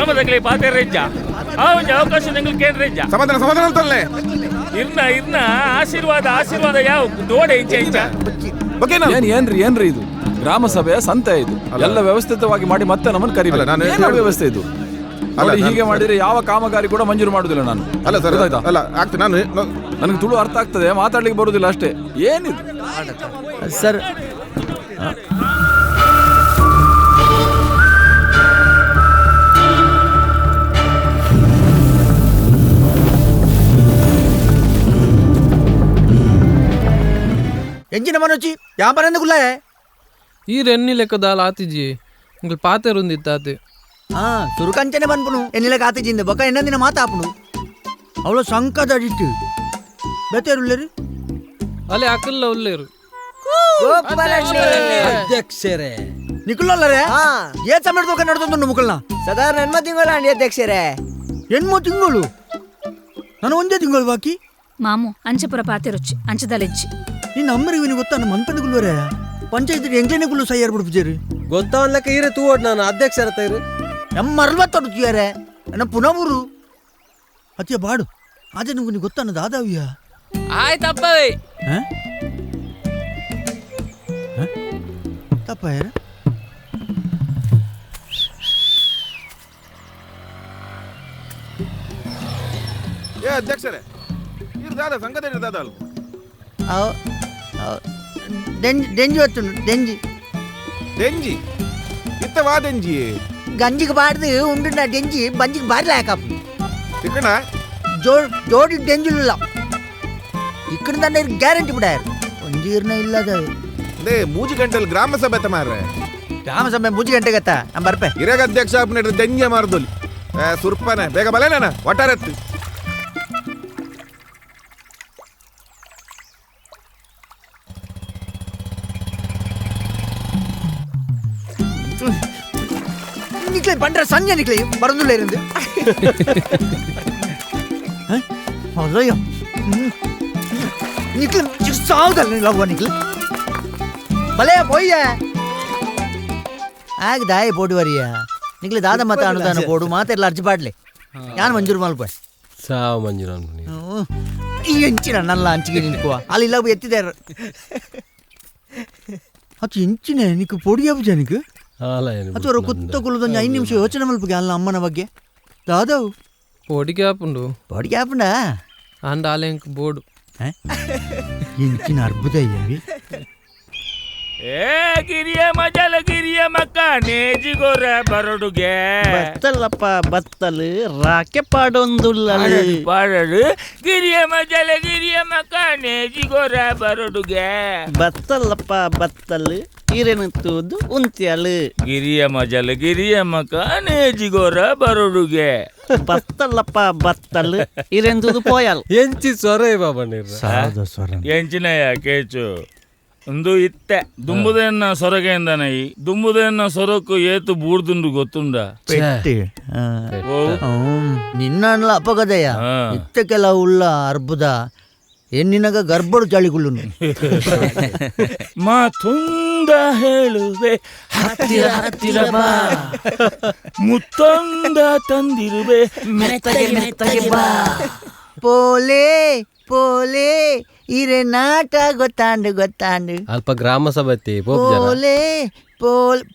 ಗ್ರಾಮದಾಗಲೇ ಪಾತೆ ರೆಜ್ಜ ಅವನ ಅವಕಾಶ ನಿಂಗೆ ಕೇಂದ್ರ ರೆಜ್ಜ ಸಮಾಧಾನ ಅಂತಲ್ಲೇ ಇರ್ನ ಆಶೀರ್ವಾದ ಯಾವ ದೋಡೆ ಇಂಚ ಏನ್ರಿ ಇದು ಗ್ರಾಮ ಸಭೆಯ ಸಂತೆ ಇದು ಎಲ್ಲ ವ್ಯವಸ್ಥಿತವಾಗಿ ಮಾಡಿ ಮತ್ತೆ ನಮ್ಮನ್ನು ಕರಿಬೇಕು. ವ್ಯವಸ್ಥೆ ಇದು ನೋಡಿ, ಹೀಗೆ ಮಾಡಿದ್ರೆ ಯಾವ ಕಾಮಗಾರಿ ಕೂಡ ಮಂಜೂರು ಮಾಡುದಿಲ್ಲ ನಾನು. ಅಲ್ಲ ಸರ್, ಅಲ್ಲ ಆಗ್ತದೆ. ನನಗೆ ತುಳು ಅರ್ಥ ಆಗ್ತದೆ, ಮಾತಾಡ್ಲಿಕ್ಕೆ ಬರುದಿಲ್ಲ ಅಷ್ಟೇ. ಏನಿದು ಸರ್? ಎಂಜಿನ ಮನೋಜಿ ಯಾವ ಬರಂದ ಈ ರೆನ್ನಿ ಲೆಕ್ಕದಾಲ ಆತಿಜಿ ಇಂಗ್ಳು ಪಾತೆ ರುಂದಿತ್ತಾತೆ ಸುರುಕಂಚನೆ ಬನ್ಪುನು ಎನ್ನಿಲೆಕ್ಕ ಆತಿಜಿಂದ ಬೊಕ್ಕ ಎನ್ನದಿನ ಮಾತಾಪುನು ಅವಳು ಸಂಕದ ಅಡಿಟ್ಟು ಬೆತ್ತೇರುಳ್ಳೇರು ಅಲ್ಲೇ ಅಕ್ಕಲ್ಲ ಉಳ್ಳೇರು ಅಧ್ಯಕ್ಷರೇ ನಿಖುಲ್ಲರೇ ಏ ಸಮಯದ ನಡೆದೊಂದು ಮುಕ್ಕಳ್ನ ಸಾಧಾರಣ ಹೆಣ್ಮ ತಿಂಗಳು ಅಂಡಿ ಅಧ್ಯಕ್ಷರೇ. ಹೆಣ್ಮು ತಿಂಗಳು ನಾನು ಒಂದೇ ತಿಂಗಳು ಬಾಕಿ ಮಾಮು ಅಂಚಪುರ ಪಾತೆ ರುಚಿ ಅಂಚದಲೆಜ್ಜಿ ನಿನ್ನ ಅಮ್ಮರಿಗೆ ಗೊತ್ತಾ ನಮ್ಮ ಮನ್ಪಂದ ಗುಲ್ವರೇ ಪಂಚಾಯತ್ ಎಂಗ್ಲೇನೆ ಗುಲ್ಲು ಸೈ ಯಾರು ಬಿಡ್ಬಿಜೇರಿ ಗೊತ್ತವನ್ಲಕ್ಕ ಇರೇ ತೂವಡ್ ನಾನು ಅಧ್ಯಕ್ಷರ ತೈರು ನಮ್ಮ ಅರವತ್ತೊಡುತ್ತೀಯಾರೆ ನನ್ನ ಪುನಮೂರು ಅತಿಯ ಬಾಡು ಆದ್ರೆ ನಿಮ್ಗೆ ಗೊತ್ತಾ ಅನ್ನೋದು ಆದಾವ್ಯ ಆಯ್ತಪ್ಪ ತಪ್ಪ ಯಾರ ಅಧ್ಯಕ್ಷರೇ ಸಂಗತಿ ಡೆಂಜಿ ಹೊತ್ತು ಡೆಂಜಿ ಇತ್ತವಾ ಡೆಂಜಿ ಗಂಜಿಗೆ ಬಾಡ್ದು ಉಂಡು ಡೆಂಜಿ ಬಂಜಿಗೆ ಬಾರಿ ಲಾಕಪ್ಪ ಇಕ್ಕಣ ಜೋಡಿ ಡೆಂಜಿಲ್ಲ ಇಕ್ಕಡ ದಂಡ ಗ್ಯಾರಂಟಿ ಬಿಡಾರ ಒಂಜೀರ್ನ ಇಲ್ಲದ ಮೂಜಿ ಗಂಟೆಲಿ ಗ್ರಾಮ ಸಭೆ ಮಾರ್ರೆ ಗ್ರಾಮ ಸಭೆ ಮೂಜಿ ಗಂಟೆ ಗತ್ತ ನಾ ಬರ್ಪೆ ಇರಾಗ ಅಧ್ಯಕ್ಷ ಡೆಂಜಿ ಮಾರದೊಲಿ ಸುರ್ಪನೆ ಬೇಗ ಬಲೇನ ಒಟ್ಟಾರತ್ತು நிக்கலை பண்ற சஞ்ச நிக்கலை பறந்துள்ள இருந்து அதையும் நிக்கல சாவுதல் லவ் நிக்கல பலே போய்ய ஆகுதாய் போட்டு வரியா நிக்கல தாத மத்த அனுதான போடு ಮಾತೆಲ್ಲ ಅರ್ಜಿ ಪಾಡ್ಲೆ ಯಾನ್ ಮಂಜೂರು ಮಲ್ಪೆ ಸಾವು ಮಂಜೂರು ಈ ಎಂಚಿನ ನಲ್ಲ ಅಂಚಿಗೆ ನಿಂತ್ಕೋ ಅಲ್ಲಿ ಇಲ್ಲ ಎತ್ತಿದಾರ ಅದು ಇಂಚಿನ ನಿಕ್ಕು ಪೊಡಿಯಾಬು ಜನಕ್ಕೆ ಅಥವಾ ಕುತ್ತ ಕುಲದೊಂದು 5 ನಿಮಿಷ ಯೋಚನೆ ಮಲ್ಪಗೆ ಅಲ್ಲ ಅಮ್ಮನ ಬಗ್ಗೆ ದಾದವು పొడికి ఆపుండా అండాలి ఇంక బోర్డు ఇంచిన అర్బుద అయ్యావి ఏ ಗಿರಿಯ ಮಕ್ಕ ನೇಜಿಗೋರ ಬರಡುಗೆ ಬತ್ತಲ್ಲಪ್ಪ ಬತ್ತಲು ರಾಕೆ ಪಾಡೊಂದುಲ್ಲಳು ಪಾಡಲು ಗಿರಿಯ ಮಕ್ಕ ನೇಜಿಗೋರ ಬರಡುಗೆ ಬತ್ತಲ್ಲಪ್ಪ ಬತ್ತಲು ಇರೆನುತ್ತುವುದು ಉಂತ್ಯಲು ಗಿರಿಯ ಮಕ್ಕ ನೇಜಿಗೋರ ಬರಡುಗೆ ಬತ್ತಲ್ಲಪ್ಪ ಬತ್ತಲು ಇರೆಂದುದು ಪೋಯಲ್ ಎಂಚಿ ಸ್ವರ ಬಾಬಾ ಎಂಚಿನಯ್ಯ ಕೇಚು ಒಂದು ಇತ್ತೆ ದುಂಬುದನ್ನ ಸೊರಗೆಂದನೈ ದುಂಬುದನ್ನ ಸೊರಕು ಏತು ಬೂಡ್ದುಂಡು ಗೊತ್ತುಂಡ ನಿನ್ನ ಅಪಗದಯ ಇತ್ತಕ್ಕೆಲ್ಲ ಉಳ್ಳ ಅರ್ಬುದ ಎನ್ನಿನಗ ಗರ್ಭಡು ಚಳಿಗುಳ್ಳು ಮಾತುಂದ ಹೇಳುವೆ ಹತ್ತಿರ ಬಾ ಮುತ್ತೊಂದ ತಂದಿರುವೆ ಪೋಲೆ ಪೋಲೆ ಇರೆ ನಾಟ ಗೊತ್ತಾಂಡು ಅಲ್ಪ ಗ್ರಾಮ ಸಭೆ ಪೋಲೆ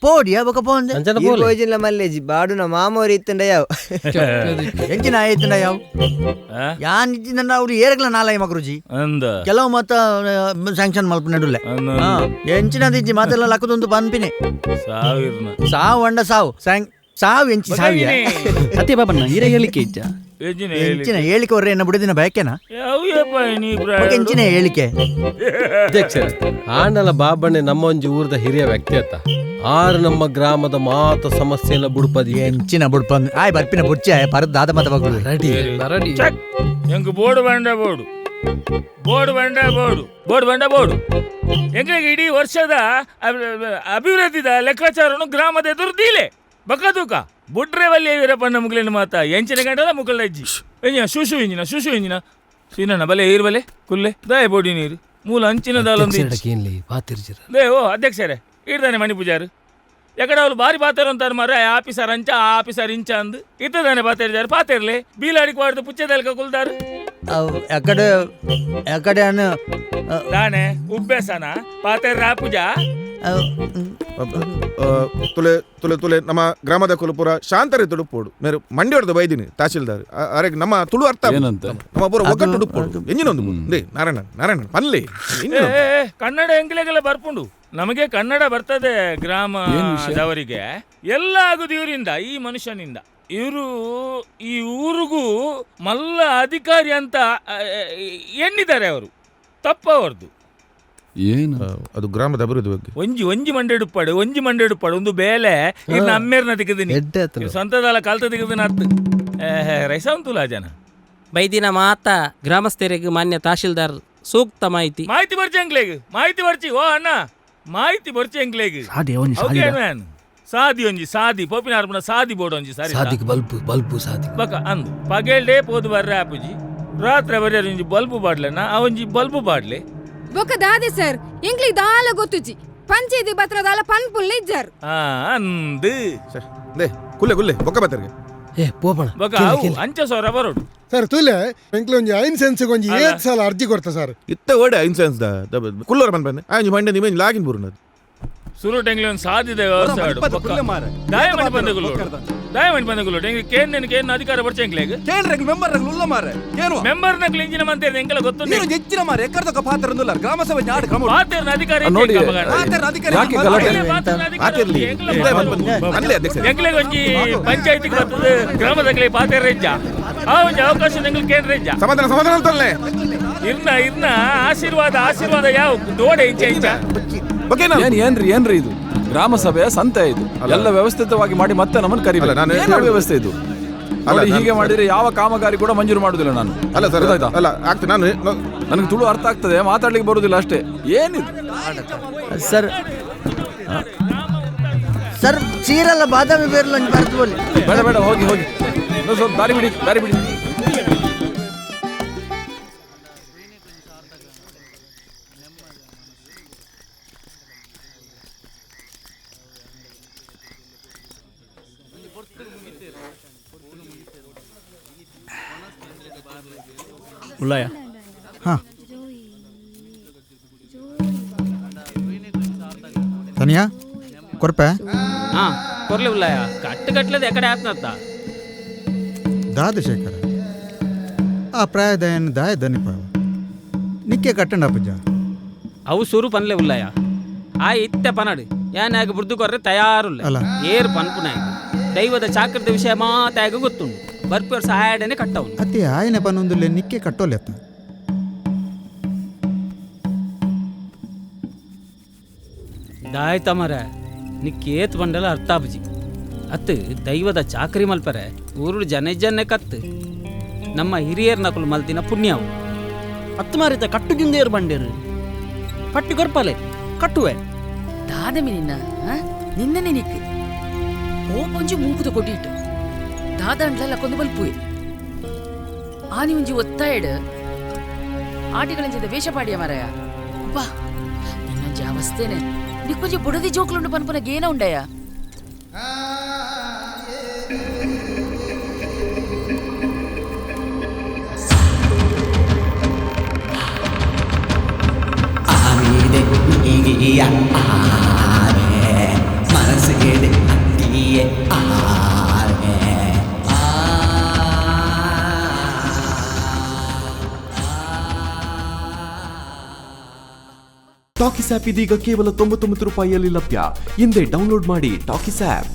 పోడియా ఒక పోంది ఈ రోజుల మల్లేజీ బాడున మామూరి ఇత్తుండయావు ಎಂಚಿನ ಆಯ್ತುಂಡಯಾವು ಯಾನ್ ಇದ್ದಿನ ಅವ್ರು ಏರಗ್ಲ ನಾಲಯ ಮಗರುಜಿ ಕೆಲವು ಮತ್ತ ಸ್ಯಾಂಕ್ಷನ್ ಮಲ್ಪ ನಡುಲೆ ಎಂಚಿನದಿಜ್ಜಿ ಮಾತೆಲ್ಲ ಲಕ್ಕದೊಂದು ಪನ್ಪಿನೆ ಸಾವು ಅಂಡ ಸಾವು ಸಾವು ಎಂಚಿ ಸಾವಿಯ ಅತ್ತೆ ಬಾಬಣ್ಣ ಇರ ಹೇಳಿಕೆ ಇಜ್ಜ ಎಂಚಿನ ಹೇಳಿಕೆ ಅವ್ರೆ ಎನ್ನ ಬಿಡದಿನ ಬಯಕೆನಾ ಎಂಚಿನ ಹೇಳಿಕೆ ಅಧ್ಯಕ್ಷ ಆಂಡಲ ಬಾಬಣ್ಣೆ ನಮ್ಮ ಒಂಜಿ ಊರದ ಹಿರಿಯ ವ್ಯಕ್ತಿ ಅತ್ತ ಆರು ನಮ್ಮ ಗ್ರಾಮದ ಮಾತ ಸಮಸ್ಯೆ ಎಲ್ಲ ಬುಡ್ಪದಿ ಎಂಚಿನ ಬುಡ್ಪಂದ್ ಆಯ್ ಬರ್ಪಿನ ಬುಡ್ಚಿ ಆಯ್ ಪರದ ದಾದ ಮತ ಬಗ್ಳು ರೆಡಿ ಎಂಗ್ ಬೋರ್ಡ್ ಬಂಡ ಎಂಗಳಿಗೆ ಇಡೀ ವರ್ಷದ ಅಭಿವೃದ್ಧಿದ ಲೆಕ್ಕಾಚಾರನು ಗ್ರಾಮದ ಎದುರು ದೀಲೆ ಬಕ್ಕದೂಕ ಬುಟ್ರೆ ವಲ್ಲಿ ವೀರಪ್ಪಣ್ಣ ಮುಗ್ಲಿನ ಮಾತ ಎಂಚಿನ ಗಂಟಲ ಮುಕ್ಕಳ ಅಜ್ಜಿ ಎಂಜಿನ ಶೂಶು ಇಂಜಿನ ಸೀನಣ್ಣ ಬಲೆ ಈರ್ ಬಲೆ ಕುಲ್ಲೆ ದಾಯ ಬೋಡಿ ನೀರು ಮೂಲ ಅಂಚಿನ ದಾಲೊಂದು ದೇ ಓ ಅಧ್ಯಕ್ಷರೇ ಇಡ್ದಾನೆ ಮಣಿ ಪೂಜಾರು ఎక్కడ వాళ్ళు భారీ పాతారు అంటారు మరి ఆ ఆఫీసర్ అంచ ఆ ఆఫీసర్ ఇంచ అందు ఇద్దరు పాతేరు పాతేరులే బీలాడికి వాడితే పుచ్చేదాలిక కులుతారు ఎక్కడే అని దానే ఉబ్బేసానా పాతేరు రా పూజ ತುಲೆ ತುಲೆ ತುಲೆ ನಮ್ಮ ಗ್ರಾಮದ ಕುಲಪುರ ಶಾಂತರಿತುಡು ಪೋಡು ಮೇರು ಮಂಡಿ ಹೊಡೆದು ಬೈದಿನಿ ತಹಶೀಲ್ದಾರ್ ಅರೆ ನಮ್ಮ ತುಳು ಅರ್ಥ ಏನಂತ? ನಮ್ಮ ಪೂರ ಒಗ್ಗಟ್ಟು ಪೋಡು ಎಂಜಿನೊಂದು ನಾರಾಯಣ ನಾರಾಯಣ ಪನ್ಲಿ ಕನ್ನಡ ಎಂಗ್ಲೆಗೆಲ್ಲ ಬರ್ಪುಂಡು ನಮಗೆ ಕನ್ನಡ ಬರ್ತದೆ ಗ್ರಾಮದವರಿಗೆ ಎಲ್ಲ ಆಗುದು ಇವರಿಂದ ಈ ಮನುಷ್ಯನಿಂದ ಇವರು ಈ ಊರಿಗೂ ಮಲ್ಲ ಅಧಿಕಾರಿ ಅಂತ ಎಣ್ಣಿದ್ದಾರೆ ಅವರು ತಪ್ಪವರ್ದು ಏನು ಅದು ಗ್ರಾಮದ ಅಭಿವೃದ್ಧಿ ಬಗ್ಗೆ ಒಂಜಿ ಮಂಡೆಡುಪ್ಪಾಡು ಒಂದು ಬೇಲೆ ಇನ್ನು ಅಮ್ಮೇರ್ನ ತೆಗೆದಿನಿ ಸ್ವಂತದಲ್ಲ ಕಲ್ತ ತೆಗೆದಿನ ಅರ್ಥ ರೈಸ ಉಂಟುಲ ಜನ ಬೈದಿನ ಮಾತ ಗ್ರಾಮಸ್ಥರಿಗೆ ಮಾನ್ಯ ತಹಶೀಲ್ದಾರ್ ಸೂಕ್ತ ಮಾಹಿತಿ ಮಾಹಿತಿ ಬರ್ಚಿ ಓ ಅಣ್ಣ ಮಾಹಿತಿ ಬರ್ಚಿ ಎಂಕ್ಲೇಗ್ ಸಾದಿ ಪೋಪಿನ ಸಾದಿ ಬೋರ್ಡ್ ಒಂಜಿ ಸಾರಿ ಬಲ್ಬು ಸಾದಿ ಬಕ ಅಂದು ಪಗೇಲ್ಡೇ ಪೋದು ಬರ್ರೆ ಆಪುಜಿ ರಾತ್ರಿ ಬರ್ಯಾರ ಒಂಜಿ ಬಲ್ಬು ಬಾಡ್ಲೆನ ಅವಂಜಿ ಬಲ್ಬು ಬಾಡ್ಲೆ ಬೊಕ್ಕ ದಾದೆ ಸರ್ ಇಂಗ್ಲಿಷ್ ದಾಲ ಗೊತ್ತುಜಿ ಪಂಚಾಯತಿ ಪತ್ರದಾಲ ಪನ್ಪುಲ್ಲ ಇಜ್ಜಾರ್ ಅಂದು ದೇ ಕುಲ್ಲೆ ಕುಲ್ಲೆ ಬೊಕ್ಕ ಬತ್ತರ್ಗೆ ಏ ಪೋಪಣ ಬಕ ಅವು ಅಂಚ ಸೌರ ಬರೋಡು ಸರ್ ತುಲೆ ಎಂಕ್ಲೆ ಒಂಜಿ ಐನ್ ಸೆನ್ಸ್ ಒಂಜಿ 7 ಸಲ ಅರ್ಜಿ ಕೊಡ್ತಾ ಸರ್ ಇತ್ತ ಓಡೆ ಇನ್ಸೆನ್ಸ್ ಕುಲ್ಲೋರ ಬಂದೆ ಆಂಜಿ ಮಂಡೆ ನಿಮೇನ್ ಲಾಗಿನ್ ಬುರುನದು ಸುರುಟ್ ಎಂಗ್ಲಿ ಒಂದು ಸಾಧ್ಯತೆ ವ್ಯವಸ್ಥೆ ದಯಮಂಡಿ ಬಂದಗುಲು ಎಂಗ್ಲಿ ಕೇನ್ ಅಧಿಕಾರ ಬರ್ಚೆ ಎಂಗ್ಲೇಗ್ ಮೆಂಬರ್ ಉಲ್ಲ ಮಾರೆ ಏನು ಮೆಂಬರ್ ನಕ್ಲಿ ಇಂಜಿನ ಮಂತೆ ಎಂಕಲ ಗೊತ್ತು ನೀನು ಹೆಚ್ಚಿನ ಮಾರೆ ಎಕ್ಕರ್ದಕ ಪಾತ್ರ ಒಂದಲ್ಲ ಗ್ರಾಮ ಸಭೆ ನಾಡು ಕ್ರಮ ಪಾತೆರ್ನ ಅಧಿಕಾರಿ ನೋಡಿ ಪಾತೆರ್ನ ಅಧಿಕಾರಿ ಯಾಕೆ ಗಲಾಟೆ ಆತಿರ್ಲಿ ಅಲ್ಲೇ ಅಧ್ಯಕ್ಷ ಎಂಗ್ಲೆ ಒಂಜಿ ಪಂಚಾಯತಿಗೆ ಬರ್ತದೆ ಗ್ರಾಮದಗ್ಲಿ ಪಾತೆರ್ ರೆಜ್ಜ ಆ ಒಂಜಿ ಅವಕಾಶ ಎಂಗ್ಲಿ ಕೇನ್ ರೆಜ್ಜ ಸಮಾಧಾನ ಅಂತಲ್ಲೇ ಇರ್ನ ಆಶೀರ್ವಾದ ಯಾವ ದೋಡೆ ಇಂಚ ಏನ್ರಿ ಇದು ಗ್ರಾಮ ಸಭೆಯ ಸಂತೆ ಇದು ಎಲ್ಲ ವ್ಯವಸ್ಥಿತವಾಗಿ ಮಾಡಿ ಮತ್ತೆ ನಮ್ಮನ್ನು ಕರಿಬೇಕು. ನಾನು ಏನು ವ್ಯವಸ್ಥೆ ಇದು ಹೀಗೆ ಮಾಡಿದ್ರೆ ಯಾವ ಕಾಮಗಾರಿ ಕೂಡ ಮಂಜೂರು ಮಾಡುದಿಲ್ಲ ನಾನು. ಅಲ್ಲ ಸರ್ ಅಲ್ಲ ಆಗ್ತದೆ ನಾನು ನನಗೆ ತುಳು ಅರ್ಥ ಆಗ್ತದೆ ಮಾತಾಡ್ಲಿಕ್ಕೆ ಬರುದಿಲ್ಲ ಅಷ್ಟೇ. ಏನಿದು ಸರ್ ಸರ್ ಚೀರಲ್ಲ ಬಾದಾಮಿ ಬೇರ್ಲ ಬರ್ತಬೋಲಿ ಬೇಡ ಹೋಗಿ ಸ್ವಲ್ಪ ದಾರಿ ಬಿಡಿ ಉಳ್ಳಾಯ ಹಾಂ ತನಿಯಾ ಕೊರ್ಪೆ ಕೊರ್ಲಿ ಉಲ್ಲಯ ಕಟ್ಟಲೆ ಎಕಡೆ ಆತ್ನತ್ತ ದಾದಶೇಖರ ಆ ಪ್ರಾಯದಯನ್ ದಾಯ ದನಿಪಾವ ನಿಕ್ಕೆ ಕಟ್ಟಂಡ ಪೂಜ ಅವು ಸುರು ಪನ್ಲೆ ಉಲ್ಲಯ ಆ ಇತ್ತೆ ಪನಡು ಯಾನಾಗ ಬುರ್ದು ಕೊರ್ರೆ ತಯಾರುಲ್ಲ ಅಲ್ಲ. ಏರು ಪನ್ಪುನಾಯ ದೈವದ ಚಾಕ್ರದ ವಿಷಯ ಮಾತಾಗ ಗೊತ್ತುಂಡು ಬರ್ಪರ್ ಸಹಾಯಡನೆ ಕಟ್ಟವನು ಅತಿ ಆಯನ ಪನ್ನೊಂದುಲ್ಲೆ ನಿಕ್ಕೆ ಕಟ್ಟೋಲೆತ್ತ ದಾಯ್ತ ಮರ ನಿಕ್ಕೇತ್ ಬಂಡಲ ಅರ್ಥಾಪುಜಿ ಅತ್ತು ದೈವದ ಚಾಕರಿ ಮಲ್ಪರೆ ಊರು ಜನ ಕತ್ತು ನಮ್ಮ ಹಿರಿಯರ್ ನಕಲು ಮಲ್ತಿನ ಪುಣ್ಯವು ಹತ್ತು ಮಾರಿತ ಕಟ್ಟುಗಿಂದೇರು ಬಂಡೇರು ಪಟ್ಟಿ ಕೊರ್ಪಲೆ ಕಟ್ಟುವೆ ದಾದಮಿ ನಿನ್ನನೆ ನಿಕ್ಕೆ ಓಪೊಂಜಿ ಮೂಪುದ ಕೊಟ್ಟಿಟ್ಟು ದಾದಂಡ್ಲ ಕೊಂದು ಬಲ್ಪುವೆ ಆನಿ ಒಂಜಿ ಒತ್ತಾಯಡ್ ಆಟಿಗಳಂಚಿದ ವೇಷಪಾಡಿಯ ಮರಯ ಬಾ ಇನ್ನೊಂಜಿ ಅವಸ್ಥೆನೆ ನಿಕ್ಕೊಂಜಿ ಬುಡದಿ ಜೋಕ್ಲುಂಡು ಪನ್ಪುನ ಗೇನ ಉಂಡಯ ಟಾಕಿಸ್ ಆಪ್ ಇದೀಗ ಕೇವಲ 99 ರೂಪಾಯಿಯಲ್ಲಿ ಲಭ್ಯ. ಹಿಂದೆ ಡೌನ್ಲೋಡ್ ಮಾಡಿ ಟಾಕಿಸ್ ಆಪ್.